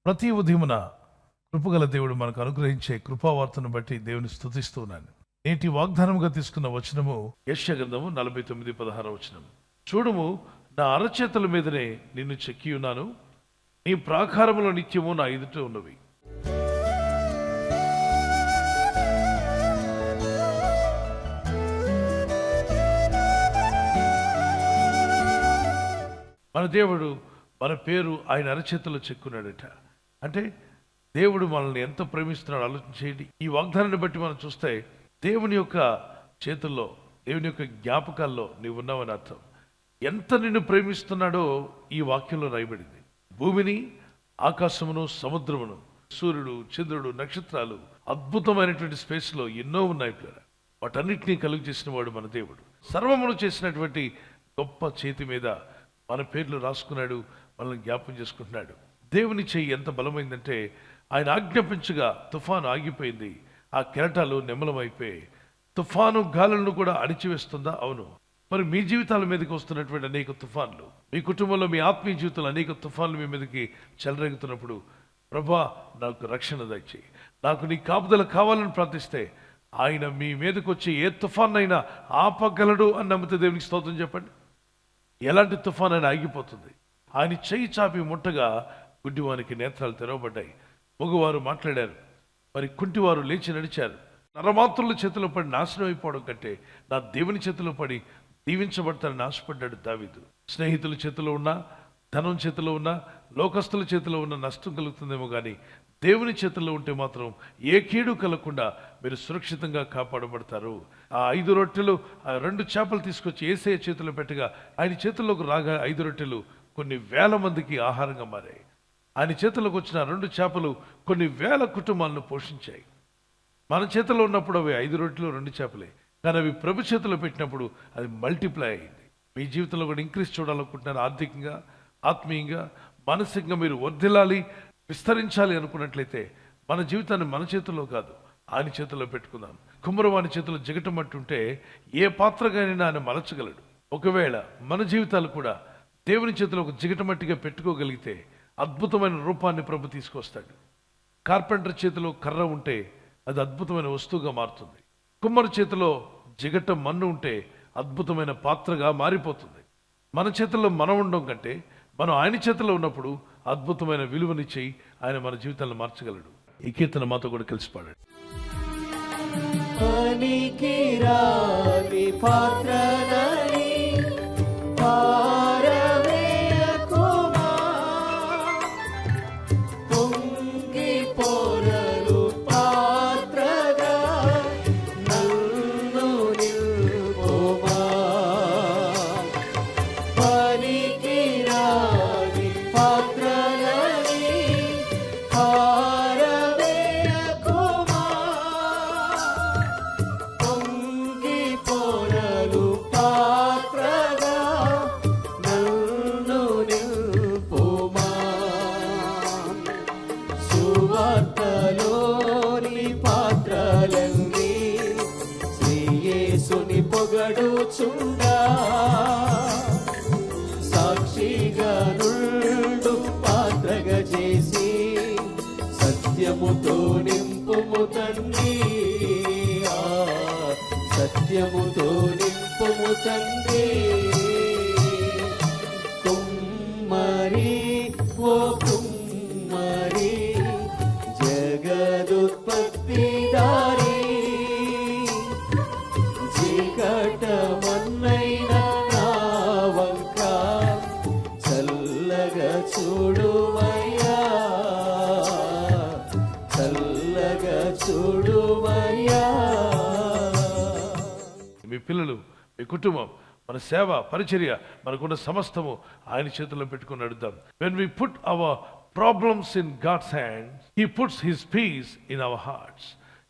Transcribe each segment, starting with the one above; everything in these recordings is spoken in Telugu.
ప్రతి ఉదయమున కృపగల దేవుడు మనకు అనుగ్రహించే కృపావార్తను బట్టి దేవుని స్తుతిస్తూ ఉన్నాను. నేటి వాగ్దానముగా తీసుకున్న వచనము యెషయా గ్రంథము 49:16 వచనం. చూడుము, నా అరచేతుల మీదనే నిన్ను చెక్కి ఉన్నాను, నీ ప్రాకారములో నిత్యము నా ఎదుట ఉన్నవి. మన దేవుడు మన పేరు ఆయన అరచేతుల్లో చెక్కున్నాడట. అంటే దేవుడు మనల్ని ఎంత ప్రేమిస్తున్నాడు ఆలోచన చేయండి. ఈ వాగ్దానాన్ని బట్టి మనం చూస్తే దేవుని యొక్క చేతుల్లో, దేవుని యొక్క జ్ఞాపకాల్లో నీవు ఉన్నావని అర్థం. ఎంత నిన్ను ప్రేమిస్తున్నాడో ఈ వాక్యంలో రాయబడింది. భూమిని, ఆకాశమును, సముద్రమును, సూర్యుడు, చంద్రుడు, నక్షత్రాలు, అద్భుతమైనటువంటి స్పేస్లో ఎన్నో ఉన్నాయి. వాటన్నిటినీ కలుగు చేసిన వాడు మన దేవుడు. సర్వమును చేసినటువంటి గొప్ప చేతి మీద మన పేర్లు రాసుకున్నాడు, మనల్ని జ్ఞాపం చేసుకుంటున్నాడు. దేవుని చెయ్యి ఎంత బలమైందంటే ఆయన ఆజ్ఞాపించగా తుఫాను ఆగిపోయింది, ఆ కెరటాలు నిమ్మలమైపోయాయి. తుఫాను గాలులను కూడా అణిచివేస్తుందా? అవును. మరి మీ జీవితాల మీదకి వస్తున్నటువంటి అనేక తుఫాన్లు, మీ కుటుంబంలో, మీ ఆత్మీయ జీవితంలో అనేక తుఫాన్లు మీ మీదకి చెలరేగుతున్నప్పుడు, ప్రభా నాకు రక్షణ దయచేయి, నాకు నీ కాపుదల కావాలని ప్రార్థిస్తే ఆయన మీ మీదకి వచ్చి ఏ తుఫాన్నైనా ఆపగలడు అని నమ్మితే దేవునికి స్తోత్రం చెప్పండి. ఎలాంటి తుఫాన్ అయినా ఆగిపోతుంది. ఆయన చెయ్యి చాపి ముట్టగా గుడ్డివానికి నేత్రాలు తెరవబడ్డాయి, మగవారు మాట్లాడారు, మరి కుంటివారు లేచి నడిచారు. నరమాత్రుల చేతిలో పడి నాశనం అయిపోవడం కంటే నా దేవుని చేతిలో పడి దీవించబడతానని ఆశపడ్డాడు దావీదు. స్నేహితుల చేతిలో ఉన్నా, ధనం చేతిలో ఉన్నా, లోకస్తుల చేతిలో ఉన్న నష్టం కలుగుతుందేమో కానీ దేవుని చేతుల్లో ఉంటే మాత్రం ఏ కీడు కలగకుండా మీరు సురక్షితంగా కాపాడబడతారు. ఆ 5 రొట్టెలు, ఆ 2 చేపలు తీసుకొచ్చి యేసయ్య చేతిలో పెట్టగా ఆయన చేతుల్లోకి రాగా 5 రొట్టెలు కొన్ని వేల మందికి ఆహారంగా మారాయి. ఆయన చేతుల్లోకి వచ్చిన 2 చేపలు కొన్ని వేల కుటుంబాలను పోషించాయి. మన చేతిలో ఉన్నప్పుడు అవి 5 రొట్టెలు 2 చేపలే, కానీ అవి ప్రభు చేతిలో పెట్టినప్పుడు అది మల్టిప్లై అయింది. మీ జీవితంలో కూడా ఇంక్రీజ్ చూడాలనుకుంటున్నారు. ఆర్థికంగా, ఆత్మీయంగా, మానసికంగా మీరు వర్ధిల్లాలి, విస్తరించాలి అనుకున్నట్లయితే మన జీవితాన్ని మన చేతుల్లో కాదు, ఆయన చేతుల్లో పెట్టుకుందాం. కుమ్మరవాని చేతిలో జిగటమట్టుంటే ఏ పాత్రగానైనా ఆయన మలచగలడు. ఒకవేళ మన జీవితాలు కూడా దేవుని చేతిలో ఒక జిగటమట్టిగా పెట్టుకోగలిగితే అద్భుతమైన రూపాన్ని ప్రభు తీసుకొస్తాడు. కార్పెంటర్ చేతిలో కర్ర ఉంటే అది అద్భుతమైన వస్తువుగా మారుతుంది. కుమ్మరి చేతిలో జిగట మన్ను ఉంటే అద్భుతమైన పాత్రగా మారిపోతుంది. మన చేతుల్లో మనం ఉండడం కంటే మనం ఆయన చేతిలో ఉన్నప్పుడు అద్భుతమైన విలువనిచ్చి ఆయన మన జీవితాలను మార్చగలడు. ఈ కీర్తన మాతో కూడా కలిసి పాడండి. సాక్షిగా నుండు పాత్రగా చేసి సత్యముతో నింపుము తండ్రి, సత్యముతో నింపుము తండ్రి. కుమ్మరి ఓ కుమ్మరి, జగదుత్పత్తి దారి, జిగటమన్నైన నా వంక చల్లగా చూడుమయ్యా, చల్లగా చూడుమయ్యా. మీ పిల్లలు, మీ కుటుంబం, మన సేవ, పరిచర్య, మనకున్న సమస్తము ఆయన చేతుల్లో పెట్టుకుని నడుద్దాం. When we put our problems in God's hands, He puts His peace in our hearts.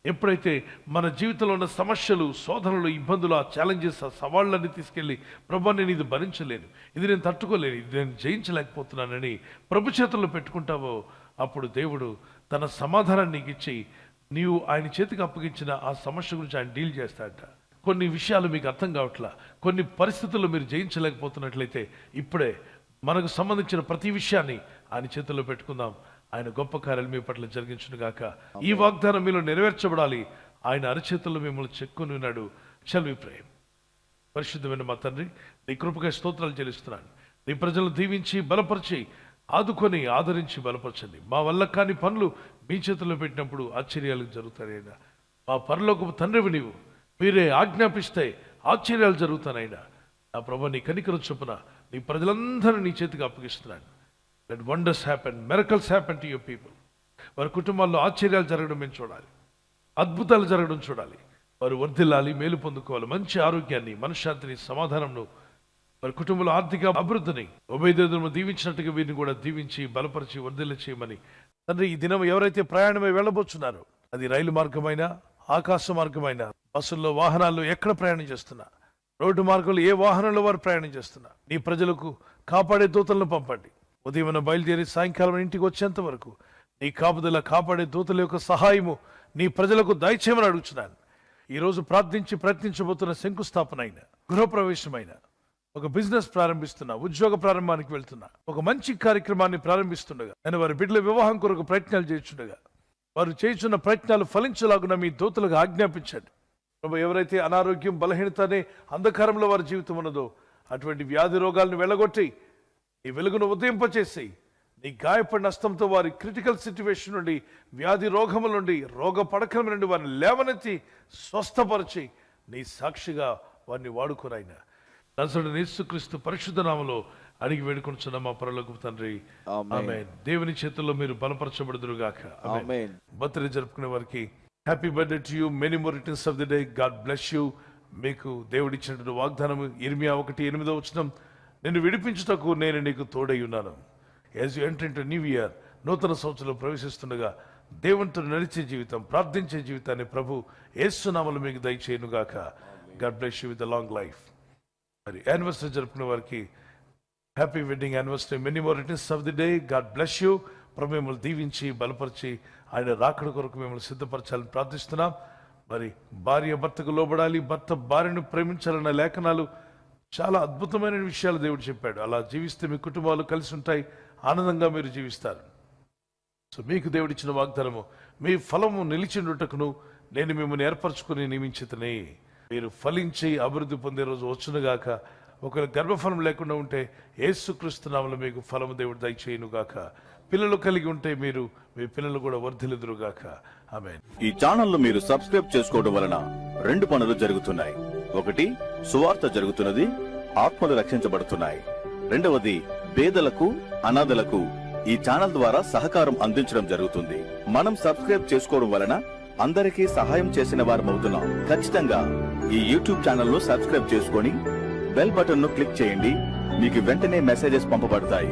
ఎప్పుడైతే మన జీవితంలో ఉన్న సమస్యలు, శోధనలు, ఇబ్బందులు, ఆ ఛాలెంజెస్, ఆ సవాళ్ళని తీసుకెళ్ళి ప్రభు నేను ఇది భరించలేను, ఇది నేను తట్టుకోలేను, ఇది నేను జయించలేకపోతున్నానని ప్రభు చేతుల్లో పెట్టుకుంటావో అప్పుడు దేవుడు తన సమాధానాన్ని నీకు ఇచ్చి నీవు ఆయన చేతికి అప్పగించిన ఆ సమస్య గురించి ఆయన డీల్ చేస్తాడట. కొన్ని విషయాలు మీకు అర్థం కావట్లా, కొన్ని పరిస్థితుల్లో మీరు జయించలేకపోతున్నట్లయితే ఇప్పుడే మనకు సంబంధించిన ప్రతి విషయాన్ని ఆయన చేతుల్లో పెట్టుకుందాం. ఆయన గొప్ప కార్యాలు మీ పట్ల జరిగించును గాక. ఈ వాగ్దానం మీలో నెరవేర్చబడాలి. ఆయన అరచేతుల్లో మిమ్మల్ని చెక్కుని ఉన్నాడు. షల్ వి ప్రే. పరిశుద్ధమైన మా తండ్రి, నీ కృపగా స్తోత్రాలు చెల్లిస్తున్నాను. నీ ప్రజలను దీవించి బలపరిచి ఆదుకొని ఆదరించి బలపరచండి. మా వల్ల కాని పనులు మీ చేతుల్లో పెట్టినప్పుడు ఆశ్చర్యాలు జరుగుతాయైనా. మా పరలోకపు తండ్రివి నీవు, మీరే ఆజ్ఞాపిస్తే ఆశ్చర్యాలు జరుగుతానైనా. నా ప్రభు, నీ కనికరం చొప్పున నీ ప్రజలందరూ నీ చేతికి అప్పగిస్తున్నాను. Let wonders happen, miracles happen to your people. వారి కుటుంబాల్లో ఆశ్చర్యాలు జరగడం మేము చూడాలి, అద్భుతాలు జరగడం చూడాలి. వారు వర్ధిల్లాలి, మేలు పొందుకోవాలి, మంచి ఆరోగ్యాన్ని, మనశ్శాంతిని, సమాధానంను, వారి కుటుంబంలో ఆర్థిక అభివృద్ధిని ఉభయదేవులను దీవించినట్టుగా వీరిని కూడా దీవించి బలపరిచి వర్ధిల్ల చేయమని తండ్రి, ఈ దినం ఎవరైతే ప్రయాణమై వెళ్ళబోతున్నారో, అది రైలు మార్గమైనా, ఆకాశ మార్గమైనా, బస్సుల్లో, వాహనాల్లో ఎక్కడ ప్రయాణం చేస్తున్నా, రోడ్డు మార్గంలో ఏ వాహనంలో వారు ప్రయాణం చేస్తున్నా, నీ ప్రజలకు కాపాడే దూతలను పంపండి. ఉదయం బయలుదేరి సాయంకాలం ఇంటికి వచ్చేంత వరకు నీ కాపుదల, కాపాడే దూతల యొక్క సహాయము నీ ప్రజలకు దయచేయమని అడుగుతున్నాను. ఈరోజు ప్రార్థించి ప్రయత్నించబోతున్న శంకుస్థాపన అయినా, గృహప్రవేశమైన, ఒక బిజినెస్ ప్రారంభిస్తున్నా, ఉద్యోగ ప్రారంభానికి వెళ్తున్నా, ఒక మంచి కార్యక్రమాన్ని ప్రారంభిస్తుండగా, నేను వారి బిడ్డల వివాహం కొరకు ప్రయత్నాలు చేస్తుండగా, వారు చేస్తున్న ప్రయత్నాలు ఫలించలాగున మీ దూతలకు ఆజ్ఞాపించండి. ప్రభు, ఎవరైతే అనారోగ్యం, బలహీనత అనే అంధకారంలో వారి జీవితం ఉన్నదో, అటువంటి వ్యాధి రోగాలను వెళ్ళగొట్టి ఈ వెలుగును ఉదయింపచేసి, నీ గాయపడిన హస్తంతో వారి క్రిటికల్ సిచ్యువేషన్ నుండి, వ్యాధి రోగముల నుండి, రోగ పడకల నుండి వారిని లేవనెత్తి స్వస్థపరిచి నీ సాక్షిగా వారిని వాడుకోనైనా. నజరేయుడైన యేసుక్రీస్తు పరిశుద్ధ నామములో అడిగి వేడుకొనుచున్న మా పరలోకపు తండ్రి, ఆమేన్. దేవుని చేతుల్లో మీరు బలపరచబడుదురుగాక. ఆమేన్. బర్త్డే జరుపుకునే వారికి happy birthday to you, many more returns of the day. God bless you. మీకు దేవుడిచ్చినటువంటి వాగ్దానం ఇర్మియా 1:8 నిన్ను విడిపించుటకు నేను నీకు తోడై ఉన్నాను. As you enter into new year, నూతన సంవత్సరంలో ప్రవేశిస్తుండగా దేవునితో నడిచే జీవితం, ప్రార్థించే జీవితాన్ని ప్రభు యేసు నామములో మీకు దయచేయునుగాక. God bless you with a long life. మరి యానివర్సరీ జరుపుకునే వారికి happy wedding anniversary, many more returns of the day. God bless you. ప్రభు మిమ్మల్ని దీవించి బలపరిచి ఆయన రాకడ కొరకు మిమ్మల్ని సిద్ధపరచాలని ప్రార్థిస్తున్నాం. మరి భార్య భర్తకు లోబడాలి, భర్త భార్యను ప్రేమించాలన్న లేఖనాలు చాలా అద్భుతమైన విషయాలు దేవుడు చెప్పాడు. అలా జీవిస్తే మీ కుటుంబాలు కలిసి ఉంటాయి, ఆనందంగా మీరు జీవిస్తారు. సో మీకు దేవుడిచ్చిన వాగ్దానము, మీ ఫలము నిలిచిండుటకును నేను మిమ్మల్ని ఏర్పరచుకుని నియమించితనే. మీరు ఫలించి అభివృద్ధి పొందే రోజు వచ్చునుగాక. ఒకవేళ గర్భఫలం లేకుండా ఉంటే యేసుక్రీస్తు నామములో మీకు ఫలము దేవుడు దయచేయునుగాక. పిల్లలు కలిగి ఉంటే మీరు మీ పిల్లలు కూడా వర్ధిల్లుదురుగాక. ఆమేన్. ఈ ఛానల్ మీరు సబ్స్క్రైబ్ చేసుకోవడం వలన 2 పనులు జరుగుతున్నాయి. ఒకటి, సువార్త జరుగుతున్నది, ఆత్మలు రక్షించబడుతున్నాయి. రెండవది, పేదలకు, అనాథలకు ఈ ఛానల్ ద్వారా సహకారం అందించడం జరుగుతుంది. మనం సబ్స్క్రైబ్ చేసుకోవడం వలన అందరికీ సహాయం చేసిన వారమవుతున్నాం. ఖచ్చితంగా ఈ యూట్యూబ్ ఛానల్ ను సబ్స్క్రైబ్ చేసుకొని బెల్ బటన్ ను క్లిక్ చేయండి. మీకు వెంటనే మెసేజెస్ పంపబడతాయి.